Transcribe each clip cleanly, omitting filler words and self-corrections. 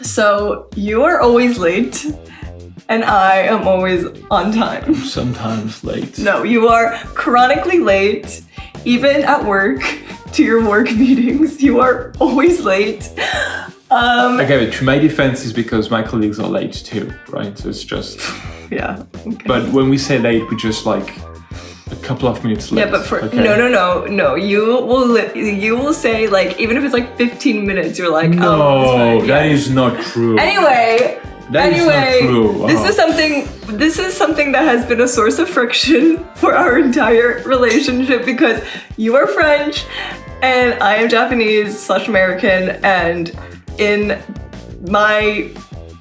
So you are always late, and I am always on time. Sometimes late. No, you are chronically late, even at work, to your work meetings. You are always late. Okay, but to my defense is because my colleagues are late too, right? So it's just... Yeah. Okay. But when we say late, we just like a couple of minutes late. Yeah, but for okay? no. You will say like even if it's like 15 minutes, you're like No, it's fine. that is not true. Anyway, That is not true. This is something that has been a source of friction for our entire relationship because you are French and I am Japanese/American, and in my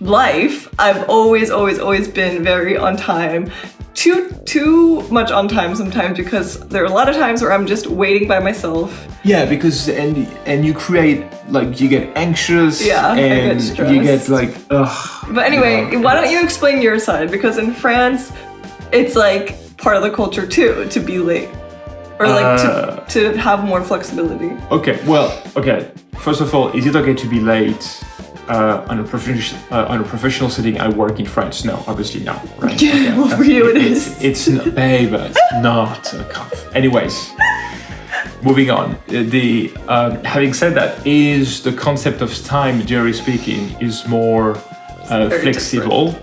life, I've always been very on time. Too much on time sometimes, because there are a lot of times where I'm just waiting by myself. Yeah, because and you create like you get anxious. Yeah, and I get stressed. you get like ugh. But anyway, why don't you explain your side? Because in France, it's like part of the culture too to be late, or like to have more flexibility. Okay, well, okay. First of all, is it okay to be late? On a professional setting, I work in France. No, obviously no. Right? Yeah, Okay. well, for you it is. It's not, babe. It's not a cough. Anyways, moving on. Having said that, is the concept of time, generally speaking, is more flexible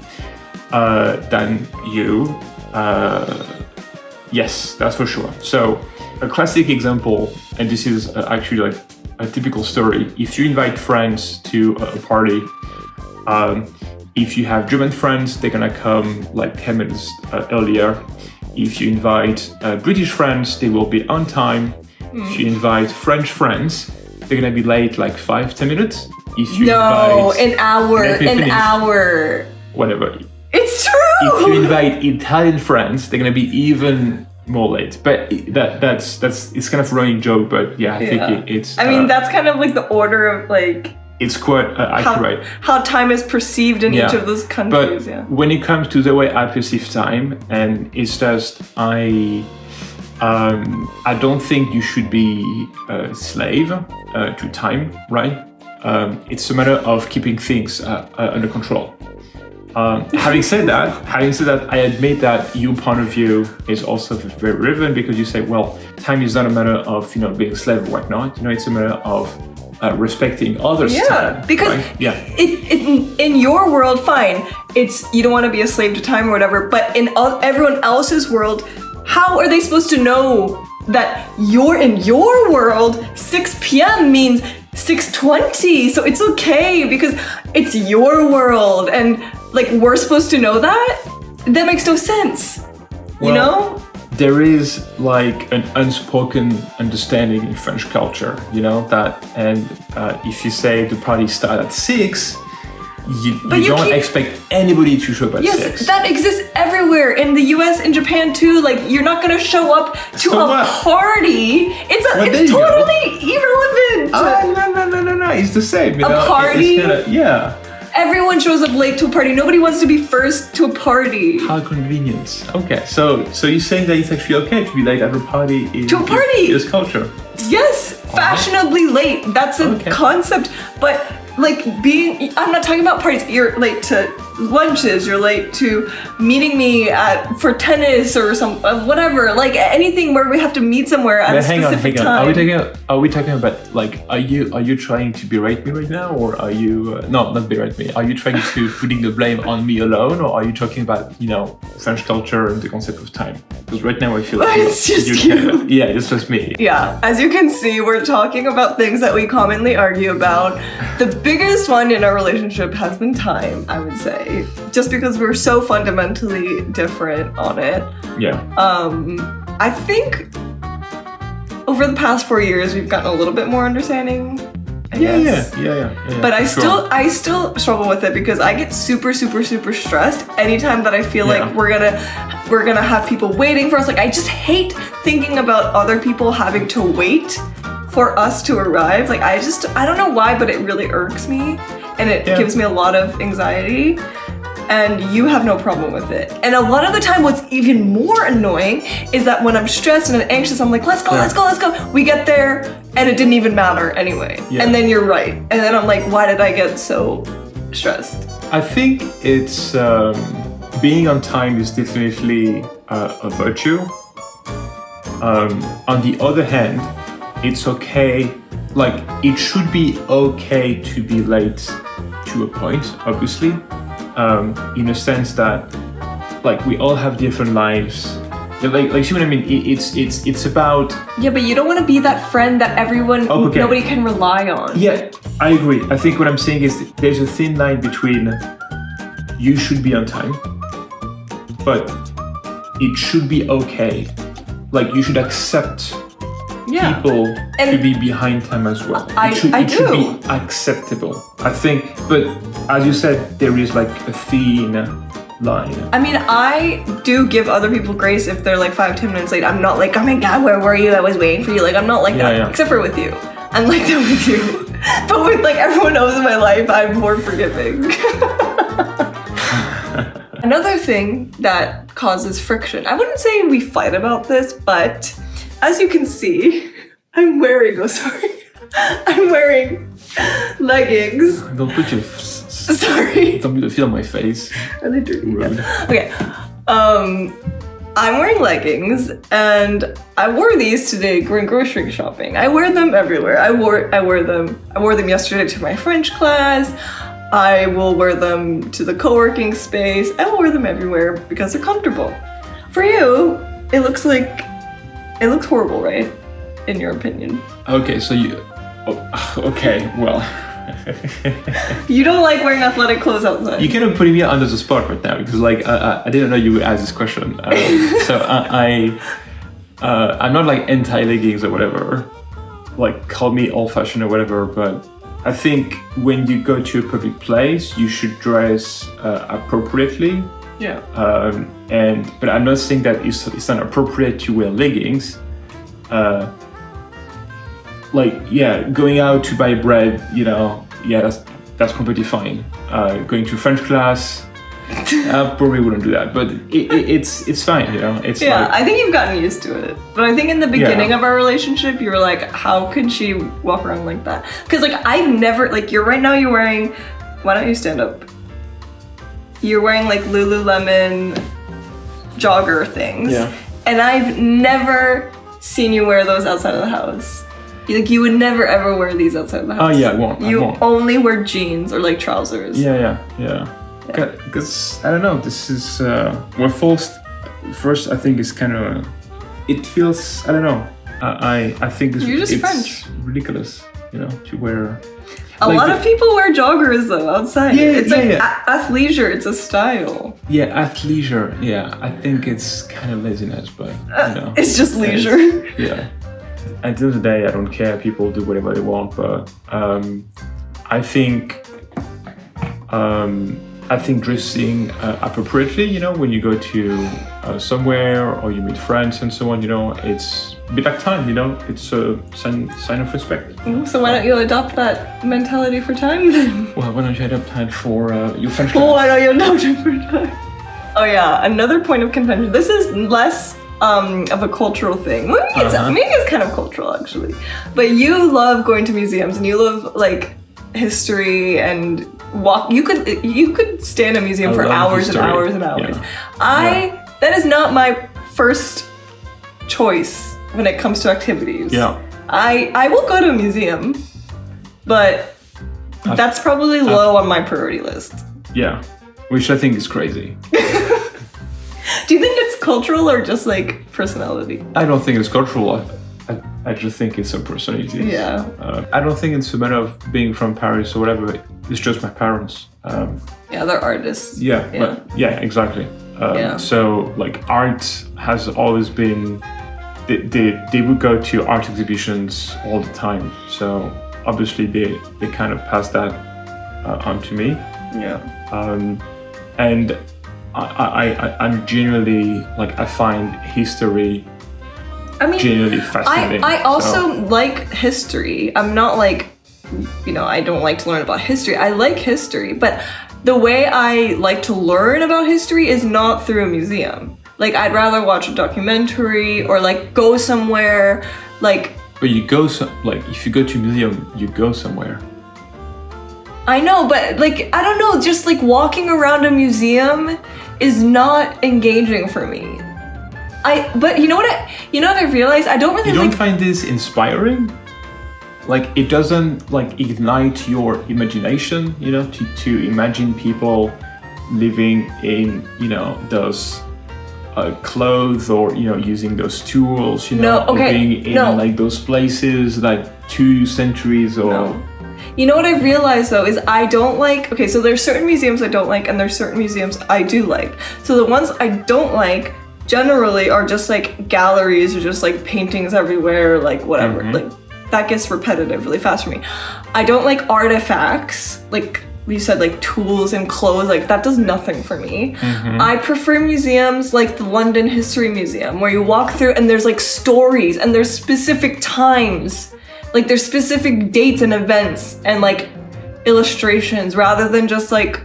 than you. Yes, that's for sure. So, a classic example, and this is actually like a typical story. If you invite friends to a party, if you have German friends, they're gonna come like 10 minutes earlier. If you invite British friends, they will be on time. If you invite French friends, they're gonna be late like 5-10 minutes. If you an hour. Whatever. It's true. If you invite Italian friends, they're gonna be even more late. But that's it's kind of a running joke. But yeah, I think it's. I mean, that's kind of like the order of like. It's quite accurate. How time is perceived in each of those countries. But when it comes to the way I perceive time, and it's just I don't think you should be a slave to time, right? It's a matter of keeping things under control. Having said that, I admit that your point of view is also very relevant, because you say, well, time is not a matter of being a slave or whatnot. It's a matter of respecting others' time. Because in your world, fine, it's you don't want to be a slave to time or whatever. But in everyone else's world, how are they supposed to know that you're in your world? 6 p.m. means 6:20, so it's okay because it's your world, and like we're supposed to know that? That makes no sense. Well, there is like an unspoken understanding in French culture, that, and if you say the party starts at 6, you don't expect anybody to show up at 6. Yes, that exists everywhere. In the US, in Japan too. Like, you're not gonna show up to party. It's totally irrelevant. No. It's the same. A party? Yeah. Everyone shows up late to a party. Nobody wants to be first to a party. How convenient. Okay, so you're saying that it's actually okay to be late at a party in this culture? Yes, fashionably late. That's a concept. But like I'm not talking about parties. You're late to lunches. You're late to meeting me for tennis or whatever. Like anything where we have to meet somewhere at a specific time. Are we talking about like are you trying to berate me right now, or are you not berate me? Are you trying to putting the blame on me alone, or are you talking about French culture and the concept of time? Because right now I feel like it's just you. Yeah, it's just me. Yeah, as you can see, we're talking about things that we commonly argue about. The biggest one in our relationship has been time, I would say, just because we're so fundamentally different on it. Yeah. I think over the past 4 years, we've gotten a little bit more understanding. I guess. Yeah. But I still struggle with it because I get super stressed anytime that I feel like we're gonna have people waiting for us. Like I just hate thinking about other people having to wait for us to arrive. Like I don't know why, but it really irks me, and it gives me a lot of anxiety. And you have no problem with it. And a lot of the time, what's even more annoying is that when I'm stressed and anxious, I'm like, let's go. We get there, and it didn't even matter anyway. Yeah. And then you're right. And then I'm like, why did I get so stressed? I think it's being on time is definitely a virtue. On the other hand, it's okay, like it should be okay to be late to a point, obviously, in a sense that like we all have different lives. Like see what I mean? It's about. Yeah, but you don't want to be that friend that nobody can rely on. Yeah, I agree. I think what I'm saying is there's a thin line between you should be on time, but it should be okay. Like you should accept people to be behind time as well. It should be acceptable, I think. But as you said, there is like a thin line. I mean, I do give other people grace if they're like 5-10 minutes late. I'm not like, oh my god, where were you? I was waiting for you. Like, I'm not like that. Yeah. Except for with you. I'm like that with you. But with like everyone else in my life, I'm more forgiving. Another thing that causes friction. I wouldn't say we fight about this, but as you can see, I'm wearing leggings. Don't put your Sorry. Don't feel my face. Are they dirty? Yeah. Okay. I'm wearing leggings, and I wore these today going grocery shopping. I wear them everywhere. I wore them yesterday to my French class. I will wear them to the co-working space. I will wear them everywhere because they're comfortable. For you, it looks horrible, right? In your opinion. Okay, so you. Okay, well. You don't like wearing athletic clothes outside. You kind of putting me under the spot right now because, like, I didn't know you would ask this question. So I'm not like anti-leggings or whatever. Like, call me old-fashioned or whatever, but I think when you go to a public place, you should dress appropriately. Yeah. But I'm not saying that it's not appropriate to wear leggings. Going out to buy bread, that's completely fine. Going to French class, I probably wouldn't do that, but it's fine, It's I think you've gotten used to it. But I think in the beginning of our relationship, you were like, how could she walk around like that? Because like I've never right now you're wearing. Why don't you stand up? You're wearing like Lululemon jogger things, and I've never seen you wear those outside of the house. Like you would never ever wear these outside of the house. Oh yeah, I won't. You only wear jeans or like trousers. Yeah. Because I don't know. This is we're forced. First, I think it's kind of. It feels. I don't know. I think it's French. Ridiculous. To wear. A lot of people wear joggers though outside. Yeah, it's athleisure. It's a style. Yeah, athleisure. Yeah, I think it's kind of laziness, but it's just leisure. Yeah. At the end of the day, I don't care. People do whatever they want, but I think dressing appropriately, when you go to somewhere or you meet friends and so on, it's a bit like time, it's a sign of respect. So why don't you adopt that mentality for time then? Well, why don't you adopt time for your French class? Why don't you adopt it for time? Oh yeah, another point of contention. This is less of a cultural thing. Maybe it's kind of cultural actually. But you love going to museums and you love like history and walk. You could stay in a museum for hours and hours and hours. Yeah. That is not my first choice when it comes to activities. Yeah. I will go to a museum, but that's probably low on my priority list. Yeah. Which I think is crazy. Do you think it's cultural or just like personality? I don't think it's cultural. I just think it's some personalities. Yeah. I don't think it's a matter of being from Paris or whatever. It's just my parents. They're artists. Yeah, exactly. So like art has always been. They would go to art exhibitions all the time. So obviously they kind of passed that on to me. Yeah. And I'm genuinely I find history genuinely fascinating. I also like history. I'm not like, I don't like to learn about history. I like history, but the way I like to learn about history is not through a museum. Like I'd rather watch a documentary or like go somewhere like. But you go if you go to a museum, you go somewhere. I know, but like, I don't know, just like walking around a museum is not engaging for me. But you know what I realized? I don't really You don't find this inspiring? Like, it doesn't like ignite your imagination, you know, to imagine people living in, you know, those clothes, or, you know, using those tools, you know, or being in like those places like 2 centuries or... No. You know what I've realized though is I don't like, okay, so there's certain museums I don't like and there's certain museums I do like. So the ones I don't like generally are just like galleries or just like paintings everywhere, like whatever. Like that gets repetitive really fast for me. I don't like artifacts, like you said, like tools and clothes, like that does nothing for me. I prefer museums like the London History Museum, where you walk through and there's like stories and there's specific times, like there's specific dates and events and like illustrations, rather than just like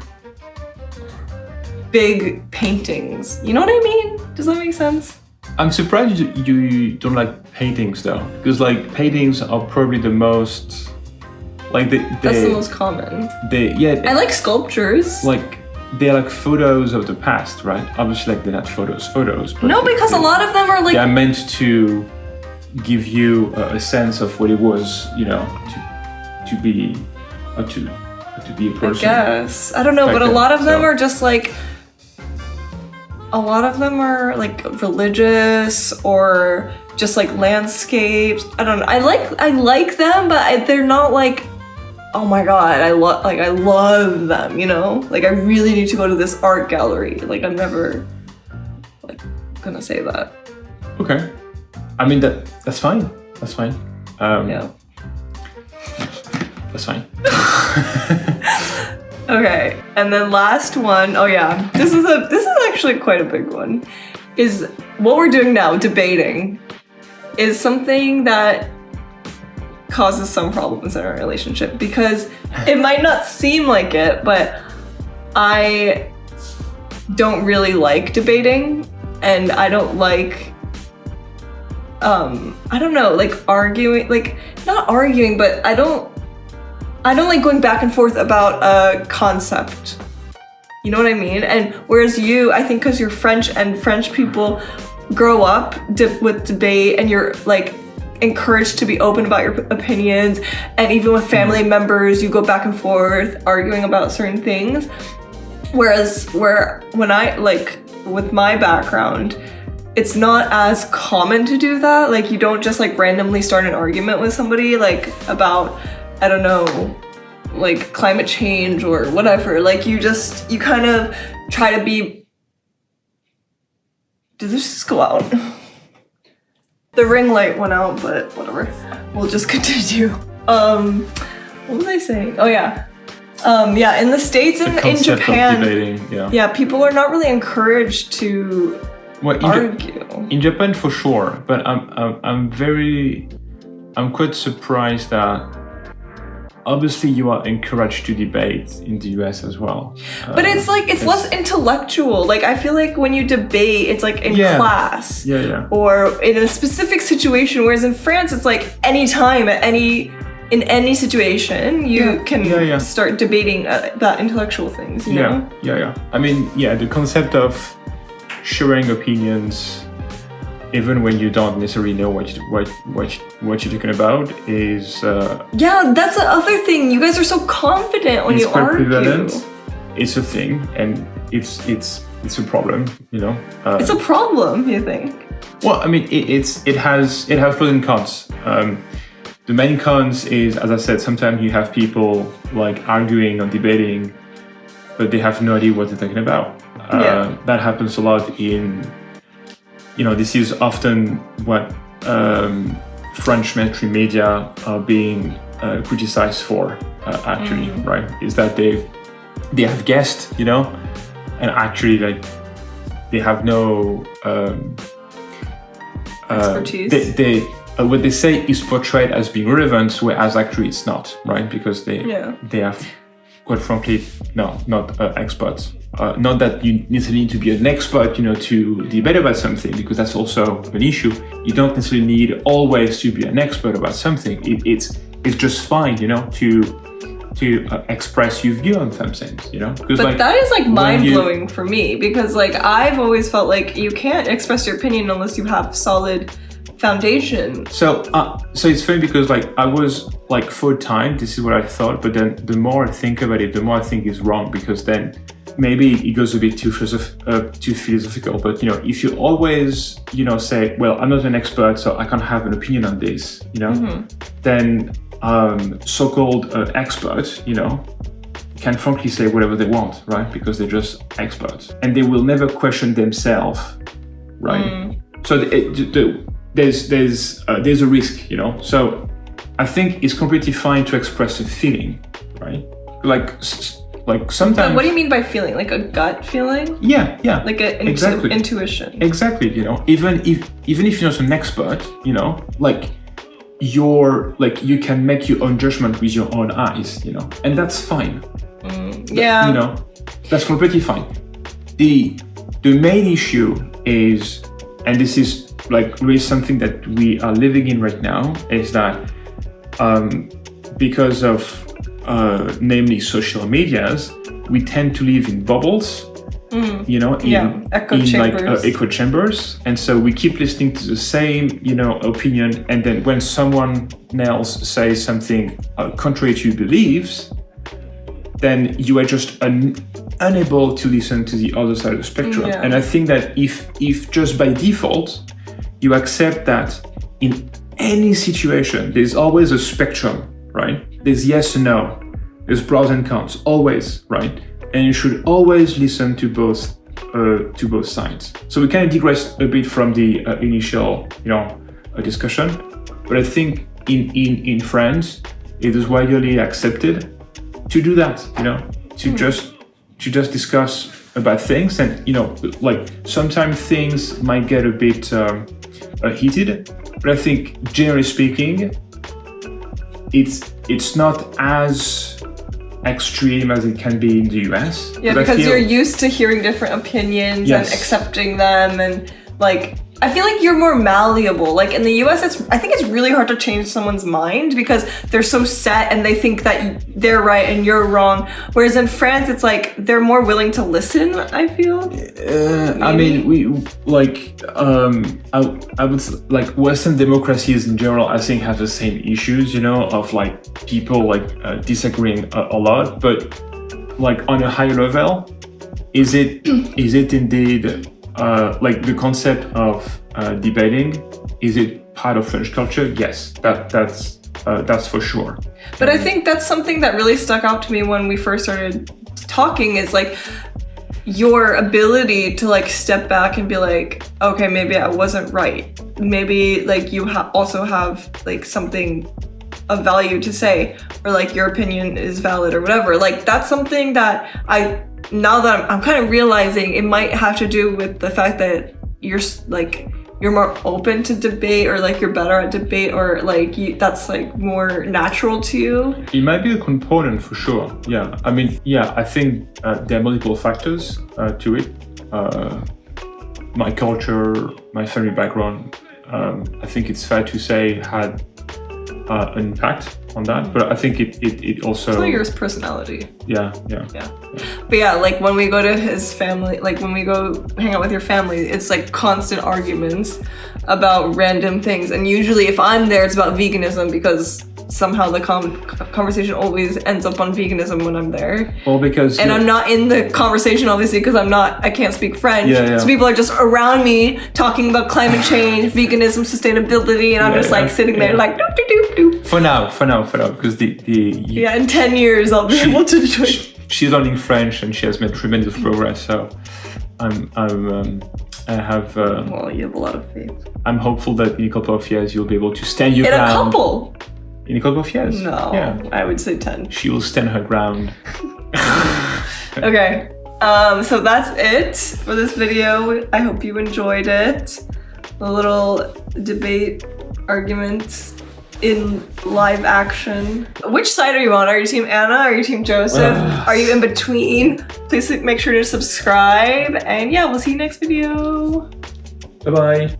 big paintings. You know what I mean? Does that make sense? I'm surprised you don't like paintings though, because like paintings are probably the most... Like that's the most common. I like sculptures. Like they're like photos of the past, right? Obviously, like they're not photos, but no, because a lot of them are like... They're meant to give you a sense of what it was, you know, to be a person. I guess. I don't know, but a lot of them are just like... A lot of them are like religious or just like landscapes. I don't know. I like them, but they're not like... Oh my god, I love them, you know? Like I really need to go to this art gallery. Like I'm never like gonna say that. Okay. I mean that's fine. That's fine. Yeah. That's fine. Okay. And then last one, oh yeah. This is actually quite a big one. Is what we're doing now, debating, is something that causes some problems in our relationship, because it might not seem like it, but I don't really like debating, and I don't like I don't know, like arguing, like not arguing, but I don't like going back and forth about a concept. You know what I mean? And whereas you, I think because you're French and French people grow up with debate, and you're like encouraged to be open about your opinions, and even with family members you go back and forth arguing about certain things, whereas when I like with my background, it's not as common to do that. Like you don't just like randomly start an argument with somebody like about, I don't know, like climate change or whatever. Like you kind of try to be... Did this just go out? The ring light went out, but whatever. We'll just continue. What was I saying? Oh yeah. Yeah, in the States and in Japan, debating, people are not really encouraged to argue. In Japan for sure, but I'm quite surprised that obviously you are encouraged to debate in the US as well. But it's like, it's less intellectual. Like I feel like when you debate, it's like in class. Or in a specific situation, whereas in France, it's like anytime, in any situation, you can start debating about intellectual things, you know? I mean, the concept of sharing opinions, even when you don't necessarily know what you're talking about, is... that's the other thing. You guys are so confident when you argue. Prevalent. It's a thing, and it's a problem, you know? It's a problem, you think? Well, I mean, it has pros and cons. The main cons is, as I said, sometimes you have people like arguing or debating, but they have no idea what they're talking about. That happens a lot in... You know, this is often what French mainstream media are being criticized for, actually, right? Is that they have guests, you know, and actually, like, they have no expertise. What they say is portrayed as being relevant, whereas actually it's not, right? Because they have, quite frankly, not experts. Not that you necessarily need to be an expert, you know, to debate about something, because that's also an issue. You don't necessarily need always to be an expert about something. It's just fine, you know, to express your view on some things, you know? Because but that is like mind-blowing for me, because like I've always felt like you can't express your opinion unless you have solid foundation. So it's funny because like I was like, for a time, this is what I thought, but then the more I think about it, the more I think it's wrong, because then maybe it goes a bit too philosophical. But you know, if you always, you know, say, well, I'm not an expert, so I can't have an opinion on this, you know, then so-called experts, you know, can frankly say whatever they want, right? Because they're just experts, and they will never question themselves, right? So there's a risk, you know. So I think it's completely fine to express a feeling, right? Like sometimes. But what do you mean by feeling? Like a gut feeling? Yeah. Like exactly. Intuition. Exactly, you know. Even if you're not an expert, you know, like you can make your own judgment with your own eyes, you know, and that's fine. Yeah. You know, that's completely fine. The main issue is, and this is like really something that we are living in right now, is that because of namely social medias, we tend to live in bubbles, you know, echo chambers, and so we keep listening to the same, you know, opinion, and then when someone else says something contrary to your beliefs, then you are just unable to listen to the other side of the spectrum. And I think that if just by default you accept that in any situation there's always a spectrum, right? There's yes and no, there's pros and cons, always, right? And you should always listen to both sides. So we kind of digress a bit from the initial, you know, discussion, but I think in France it is widely accepted to do that, you know, to just discuss about things, and you know, like sometimes things might get a bit heated, but I think generally speaking, it's not as extreme as it can be in the US. Yeah, because you're used to hearing different opinions and accepting them, and like I feel like you're more malleable. Like in the US, I think it's really hard to change someone's mind because they're so set and they think that they're right and you're wrong. Whereas in France, it's like they're more willing to listen, I feel. I mean, we like I would like Western democracies in general, I think have the same issues, you know, of like people like disagreeing a lot, but like on a higher level, is it indeed like the concept of debating, is it part of French culture? Yes, that's for sure. But I think that's something that really stuck out to me when we first started talking, is like your ability to like step back and be like, okay, maybe I wasn't right. Maybe like you also have like something of value to say, or like your opinion is valid or whatever. Like that's something that now that I'm kind of realizing it might have to do with the fact that you're more open to debate, or like you're better at debate, or like that's like more natural to you. It might be a component for sure. Yeah, I mean, yeah, I think there are multiple factors to it. My culture, my family background, I think it's fair to say had an impact on that, but I think it also. It's not your personality. Yeah. But yeah, like when we go to his family, like when we go hang out with your family, it's like constant arguments about random things, and usually if I'm there, it's about veganism, because somehow the conversation always ends up on veganism when I'm there. Well, because I'm not in the conversation obviously because I can't speak French. Yeah. So people are just around me talking about climate change, veganism, sustainability, and I'm just like sitting there like doop doop doop doop. For now, because in 10 years I'll be able to join. She's learning French and she has made tremendous progress. So I have. Well, you have a lot of faith. I'm hopeful that in a couple of years you'll be able to stand your ground. In a couple of years? No, yeah. I would say 10. She will stand her ground. Okay, so that's it for this video. I hope you enjoyed it. A little debate, arguments in live action. Which side are you on? Are you team Anna? Are you team Joseph? Are you in between? Please make sure to subscribe. And yeah, we'll see you next video. Bye-bye.